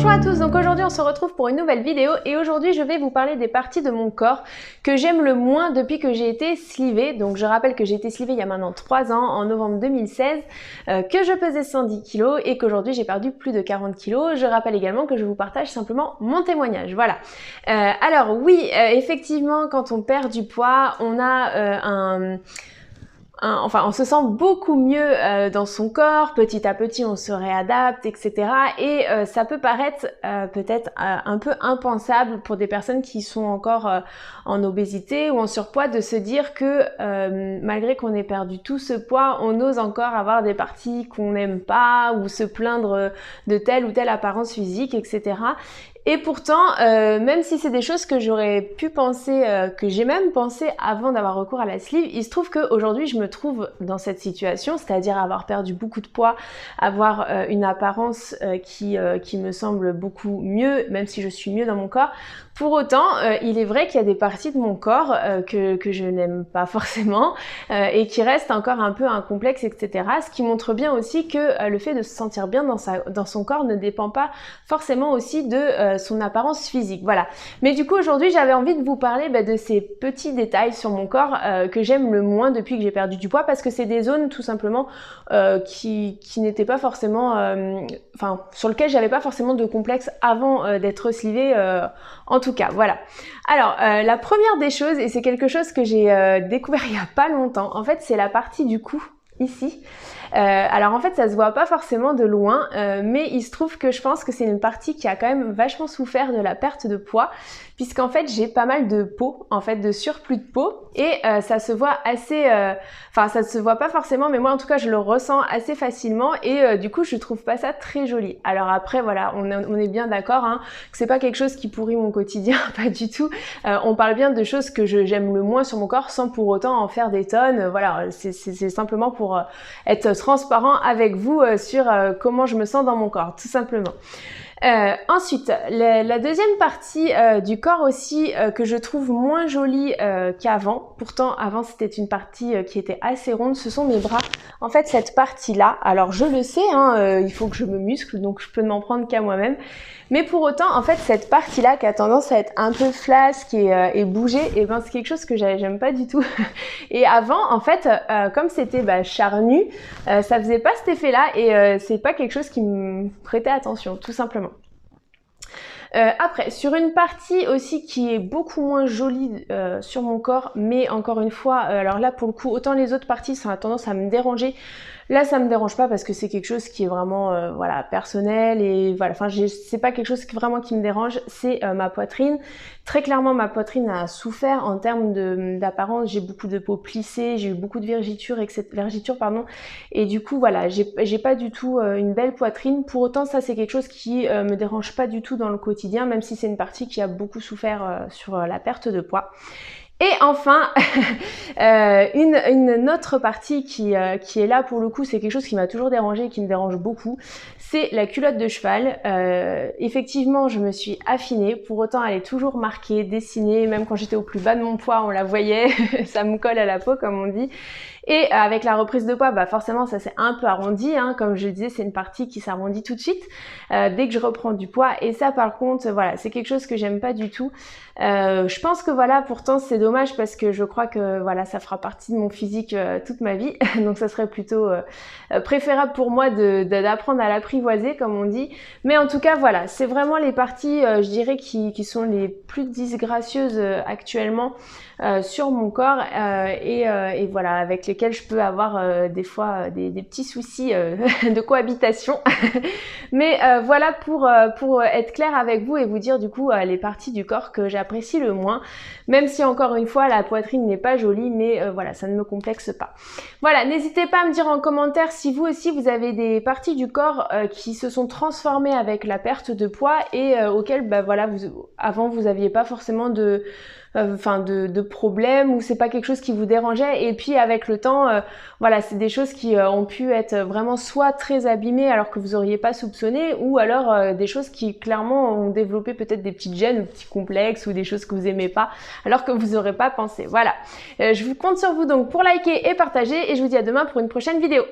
Bonjour à tous, donc aujourd'hui on se retrouve pour une nouvelle vidéo et aujourd'hui je vais vous parler des parties de mon corps que j'aime le moins depuis que j'ai été slivée. Donc je rappelle que j'ai été slivée il y a maintenant 3 ans, en novembre 2016, que je pesais 110 kg et qu'aujourd'hui j'ai perdu plus de 40 kg. Je rappelle également que je vous partage simplement mon témoignage, voilà. Alors oui, effectivement quand on perd du poids, on a enfin, on se sent beaucoup mieux dans son corps, petit à petit on se réadapte, etc. Et ça peut paraître peut-être un peu impensable pour des personnes qui sont encore en obésité ou en surpoids de se dire que malgré qu'on ait perdu tout ce poids, on ose encore avoir des parties qu'on n'aime pas ou se plaindre de telle ou telle apparence physique, etc. Et pourtant, même si c'est des choses que j'aurais pu penser, que j'ai même pensé avant d'avoir recours à la sleeve, il se trouve qu'aujourd'hui je me trouve dans cette situation, c'est-à-dire avoir perdu beaucoup de poids, avoir une apparence qui me semble beaucoup mieux, même si je suis mieux dans mon corps. Pour autant, il est vrai qu'il y a des parties de mon corps que je n'aime pas forcément et qui restent encore un peu un complexe, etc. Ce qui montre bien aussi que le fait de se sentir bien dans son corps ne dépend pas forcément aussi de son apparence physique, voilà. Mais du coup aujourd'hui j'avais envie de vous parler de ces petits détails sur mon corps que j'aime le moins depuis que j'ai perdu du poids, parce que c'est des zones tout simplement qui n'étaient pas forcément, enfin sur lesquelles j'avais pas forcément de complexe avant d'être slivée, en tout cas, voilà. Alors la première des choses, et c'est quelque chose que j'ai découvert il y a pas longtemps, en fait c'est la partie du cou ici. Alors en fait ça se voit pas forcément de loin, mais il se trouve que je pense que c'est une partie qui a quand même vachement souffert de la perte de poids, puisqu'en fait j'ai pas mal de peau, en fait de surplus de peau, et ça se voit assez, enfin ça se voit pas forcément, mais moi en tout cas je le ressens assez facilement, et du coup je trouve pas ça très joli. Alors après voilà, on est bien d'accord hein, que c'est pas quelque chose qui pourrit mon quotidien, pas du tout. On parle bien de choses que j'aime le moins sur mon corps sans pour autant en faire des tonnes. Voilà, c'est simplement pour être transparent avec vous sur comment je me sens dans mon corps, tout simplement. Ensuite, la deuxième partie du corps aussi que je trouve moins jolie qu'avant, pourtant avant c'était une partie qui était assez ronde, ce sont mes bras. En fait cette partie là, alors je le sais, hein, il faut que je me muscle, donc je peux ne m'en prendre qu'à moi-même, mais pour autant en fait cette partie là qui a tendance à être un peu flasque et bouger, et ben c'est quelque chose que j'aime pas du tout. Et avant en fait comme c'était charnu, ça faisait pas cet effet là, et c'est pas quelque chose qui me prêtait attention, tout simplement. Après, sur une partie aussi qui est beaucoup moins jolie sur mon corps, mais encore une fois, alors là pour le coup, autant les autres parties ça a tendance à me déranger, là ça me dérange pas parce que c'est quelque chose qui est vraiment voilà, personnel, et voilà, enfin c'est pas quelque chose vraiment qui me dérange, c'est ma poitrine. Très clairement ma poitrine a souffert en termes d'apparence, j'ai beaucoup de peau plissée, j'ai eu beaucoup de vergetures, pardon, et du coup voilà, j'ai pas du tout une belle poitrine. Pour autant ça c'est quelque chose qui me dérange pas du tout dans le quotidien, même si c'est une partie qui a beaucoup souffert sur la perte de poids. Et enfin, une autre partie qui est là pour le coup, c'est quelque chose qui m'a toujours dérangée et qui me dérange beaucoup, c'est la culotte de cheval. Effectivement, je me suis affinée, pour autant elle est toujours marquée, dessinée, même quand j'étais au plus bas de mon poids, on la voyait, ça me colle à la peau comme on dit. Et avec la reprise de poids, forcément ça s'est un peu arrondi, hein. Comme je disais, c'est une partie qui s'arrondit tout de suite dès que je reprends du poids, et ça par contre voilà, c'est quelque chose que j'aime pas du tout. Je pense que voilà, pourtant c'est dommage parce que je crois que voilà, ça fera partie de mon physique toute ma vie, donc ça serait plutôt préférable pour moi d'apprendre à l'apprivoiser comme on dit. Mais en tout cas voilà, c'est vraiment les parties je dirais qui sont les plus disgracieuses actuellement sur mon corps, et voilà, avec lesquelles je peux avoir des fois des petits soucis de cohabitation. Mais voilà, pour être clair avec vous et vous dire du coup les parties du corps que j'apprécie le moins, même si encore une fois la poitrine n'est pas jolie, mais voilà, ça ne me complexe pas. Voilà, n'hésitez pas à me dire en commentaire si vous aussi vous avez des parties du corps qui se sont transformées avec la perte de poids et auxquelles voilà, avant vous aviez pas forcément de problèmes, ou c'est pas quelque chose qui vous dérangeait, et puis avec le temps voilà, c'est des choses qui ont pu être vraiment soit très abîmées alors que vous auriez pas soupçonné, ou alors des choses qui clairement ont développé peut-être des petites gênes ou petits complexes ou des choses que vous aimez pas alors que vous aurez pas pensé. Voilà, je vous compte sur vous donc pour liker et partager, et je vous dis à demain pour une prochaine vidéo.